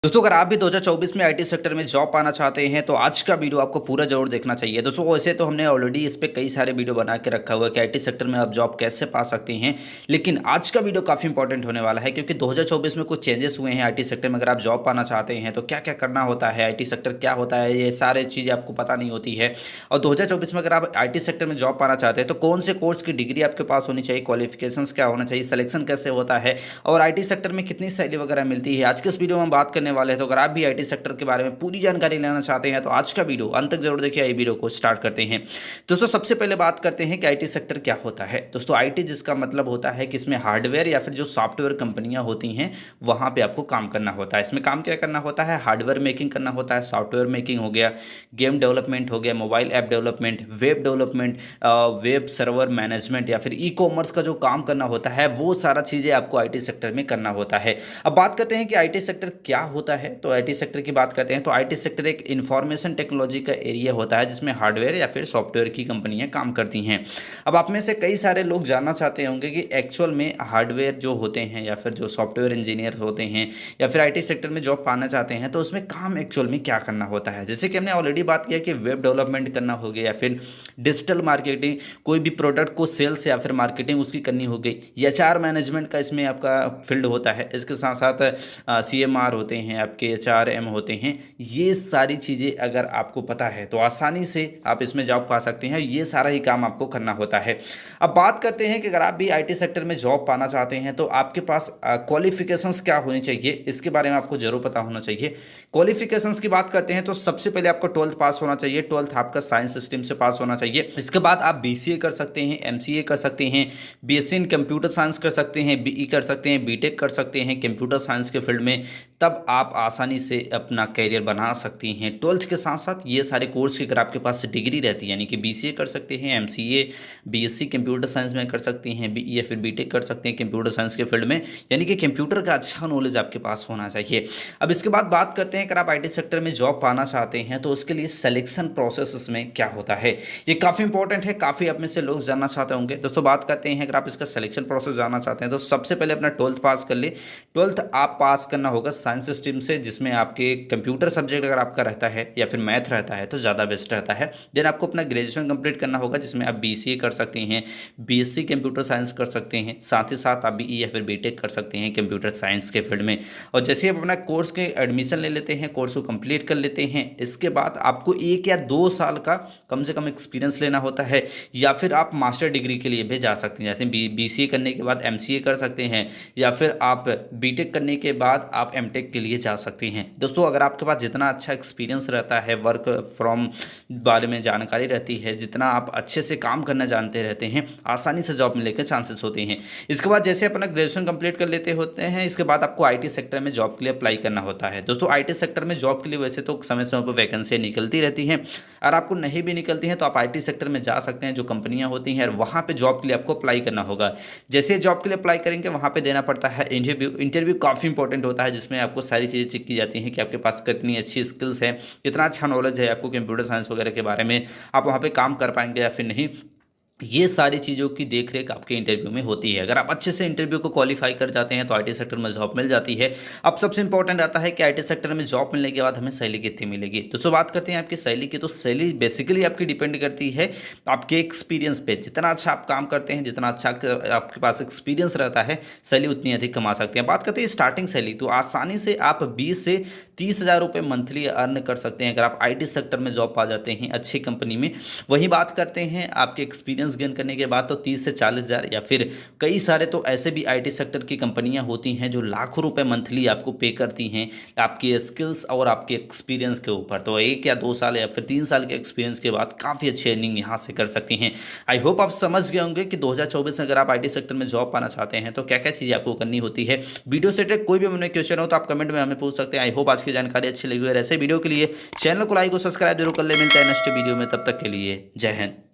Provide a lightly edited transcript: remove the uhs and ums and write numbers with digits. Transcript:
दोस्तों अगर आप भी 2024 में आईटी सेक्टर में जॉब पाना चाहते हैं तो आज का वीडियो आपको पूरा जरूर देखना चाहिए। दोस्तों वैसे तो हमने ऑलरेडी इस पे कई सारे वीडियो बना के रखा हुआ है कि आईटी सेक्टर में आप जॉब कैसे पा सकते हैं, लेकिन आज का वीडियो काफ़ी इंपॉर्टेंट होने वाला है क्योंकि 2024 में कुछ चेंजेस हुए हैं आईटी सेक्टर में। अगर आप जॉब पाना चाहते हैं तो क्या क्या करना होता है, आईटी सेक्टर क्या होता है, ये सारे चीज़ें आपको पता नहीं होती है। और 2024 में अगर आप आईटी सेक्टर में जॉब पाना चाहते हैं तो कौन से कोर्स की डिग्री आपके पास होनी चाहिए, क्वालिफिकेशंस क्या होना चाहिए, सिलेक्शन कैसे होता है और आईटी सेक्टर में कितनी सैलरी वगैरह मिलती है, आज के इस वीडियो में हम बात करने वाले हैं। तो अगर आप भी आईटी सेक्टर के बारे में पूरी जानकारी लेना चाहते हैं तो आज का वीडियो अंत तक जरूर देखिए। वीडियो को स्टार्ट करते हैं। दोस्तों सबसे पहले बात करते हैं कि आईटी सेक्टर क्या होता है। दोस्तों आईटी जिसका मतलब होता है कि इसमें हार्डवेयर या फिर जो सॉफ्टवेयर कंपनियां होती हैं वहां पे आपको काम करना होता है। इसमें काम क्या करना होता है, हार्डवेयर मेकिंग करना होता है, सॉफ्टवेयर मेकिंग हो गया, गेम डेवलपमेंट हो गया, mobile app development, web development, web server management या फिर ई कॉमर्स का जो काम करना होता है वो सारा चीज़ें आपको आईटी सेक्टर में करना होता है। अब बात करते हैं कि आईटी सेक्टर क्या होता है। तो आईटी सेक्टर की बात करते हैं तो आईटी सेक्टर एक इंफॉर्मेशन टेक्नोलॉजी का एरिया होता है जिसमें हार्डवेयर या फिर सॉफ्टवेयर की कंपनियां काम करती हैं। अब आप में से कई सारे लोग जानना चाहते होंगे कि एक्चुअल में हार्डवेयर जो होते हैं या फिर जो सॉफ्टवेयर इंजीनियर होते हैं या फिर आईटी सेक्टर में जॉब पाना चाहते हैं तो उसमें काम एक्चुअल में क्या करना होता है। जैसे कि हमने ऑलरेडी बात किया कि वेब डेवलपमेंट करना हो गया या फिर डिजिटल मार्केटिंग, कोई भी प्रोडक्ट को सेल्स या फिर मार्केटिंग उसकी करनी हो गई, एचआर मैनेजमेंट का इसमें आपका फील्ड होता है। इसके साथ साथ सीएमआर होते हैं, आपके एचआरएम होते हैं। ये सारी चीज़ें अगर आपको पता है तो आसानी से आप इसमें जॉब पा सकते हैं। ये सारा ही काम आपको करना होता है। अब बात करते हैं कि अगर आप भी आईटी सेक्टर में जॉब पाना चाहते हैं तो आपके पास क्वालिफिकेशंस क्या होनी चाहिए, इसके बारे में आपको जरूर पता होना चाहिए। क्वालिफिकेशंस की बात करते हैं तो सबसे पहले आपको 12th पास होना चाहिए। 12th आपका साइंस स्ट्रीम से पास होना चाहिए। इसके बाद आप बीसीए कर सकते हैं, एमसीए कर सकते हैं, बीएससी इन कंप्यूटर साइंस कर सकते हैं, बीई कर सकते हैं, बीटेक कर सकते हैं कंप्यूटर साइंस के फील्ड में। तब आप आसानी से अपना कैरियर बना सकती हैं। 12th के साथ साथ ये सारे कोर्स की अगर आपके पास डिग्री रहती है, यानी कि बीसीए कर सकते हैं, एमसीए, बीएससी कंप्यूटर साइंस में कर सकती हैं, बीई या फिर बीटेक कर सकते हैं कंप्यूटर साइंस के फील्ड में, यानी कि कंप्यूटर का अच्छा नॉलेज आपके पास होना चाहिए। अब इसके बाद बात करते हैं अगर आप आईटी सेक्टर में जॉब पाना चाहते हैं तो उसके लिए सिलेक्शन प्रोसेस में क्या होता है। ये काफ़ी इंपॉर्टेंट है, काफ़ी आप में से लोग जानना चाहते होंगे। दोस्तों बात करते हैं अगर आप इसका सिलेक्शन प्रोसेस जानना चाहते हैं तो सबसे पहले अपना 12th पास कर ले। 12th आप पास करना होगा साइंस स्ट्रीम से, जिसमें आपके कंप्यूटर सब्जेक्ट अगर आपका रहता है या फिर मैथ रहता है तो ज़्यादा बेस्ट रहता है। देन आपको अपना ग्रेजुएशन कंप्लीट करना होगा जिसमें आप बीसीए कर सकते हैं, बीएससी कंप्यूटर साइंस कर सकते हैं, साथ ही साथ आप बीई या फिर बीटेक कर सकते हैं कंप्यूटर साइंस के फील्ड में। और जैसे आप अपना कोर्स के एडमिशन ले लेते हैं, कोर्स को कंप्लीट कर लेते हैं, इसके बाद आपको 1 या 2 साल का कम से कम एक्सपीरियंस लेना होता है। या फिर आप मास्टर डिग्री के लिए भी जा सकते हैं, जैसे बीसीए करने के बाद एमसीए कर सकते हैं या फिर आप बीटेक करने के बाद आप एमटेक के लिए जा सकते हैं। दोस्तों अगर आपके पास जितना अच्छा एक्सपीरियंस रहता है, वर्क फ्रॉम बारे में जानकारी रहती है, जितना आप अच्छे से काम करना जानते रहते हैं, आसानी से जॉब मिलने के चांसेस होते हैं। इसके बाद जैसे अपना ग्रेजुएशन कंप्लीट कर लेते होते हैं, इसके बाद आपको आईटी सेक्टर में जॉब के लिए अप्लाई करना होता है। दोस्तों आईटी सेक्टर में जॉब के लिए वैसे तो समय समय पर वैकेंसियाँ निकलती रहती हैं, और आपको नहीं भी निकलती हैं तो आप आईटी सेक्टर में जा सकते हैं, जो कंपनियां होती हैं, और वहाँ पे जॉब के लिए आपको अप्लाई करना होगा। जैसे जॉब के लिए अप्लाई करेंगे वहाँ पे देना पड़ता है इंटरव्यू। इंटरव्यू काफ़ी इंपॉर्टेंट होता है जिसमें आपको सारी चीज़ें चेक की जाती हैं कि आपके पास कितनी अच्छी स्किल्स हैं, कितना अच्छा नॉलेज है आपको कंप्यूटर साइंस वगैरह के बारे में, आप वहाँ पे काम कर पाएंगे या फिर नहीं। ये सारी चीज़ों की देखरेख आपके इंटरव्यू में होती है। अगर आप अच्छे से इंटरव्यू को क्वालिफाई कर जाते हैं तो आईटी सेक्टर में जॉब मिल जाती है। अब सबसे इंपॉर्टेंट आता है कि आईटी सेक्टर में जॉब मिलने के बाद हमें सैलरी कितनी मिलेगी। दोस्तों बात करते हैं आपकी सैलरी की। तो सैलरी बेसिकली आपकी डिपेंड करती है आपके एक्सपीरियंस पे। जितना अच्छा आप काम करते हैं, जितना अच्छा आपके पास एक्सपीरियंस रहता है, सैलरी उतनी अधिक कमा सकते हैं। बात करते हैं स्टार्टिंग सैलरी, तो आसानी से आप 20 से 30 हज़ार रुपये मंथली अर्न कर सकते हैं अगर आप आईटी सेक्टर में जॉब पा जाते हैं अच्छी कंपनी में। वहीं बात करते हैं आपके एक्सपीरियंस गेन करने के बाद तो 30 से 40 हज़ार, या फिर कई सारे तो ऐसे भी आईटी सेक्टर की कंपनियां होती हैं जो लाखों रुपए मंथली आपको पे करती हैं आपकी स्किल्स और आपके एक्सपीरियंस के ऊपर। तो 1 या 2 साल या फिर 3 साल के एक्सपीरियंस के बाद काफ़ी अच्छी अर्निंग यहाँ से कर सकती हैं। आई होप आप समझ गए होंगे कि 2024 में अगर आप आईटी सेक्टर में जॉब पाना चाहते हैं तो क्या क्या चीज़ें आपको करनी होती है। वीडियो से कोई भी हमें क्वेश्चन हो तो आप कमेंट में हमें पूछ सकते हैं। आई होप आज की जानकारी अच्छी लगी हो। ऐसे वीडियो के लिए चैनल को लाइक और सब्सक्राइब जरूर कर ले। मिलते हैं नेक्स्ट वीडियो में, तब तक के लिए जय हिंद।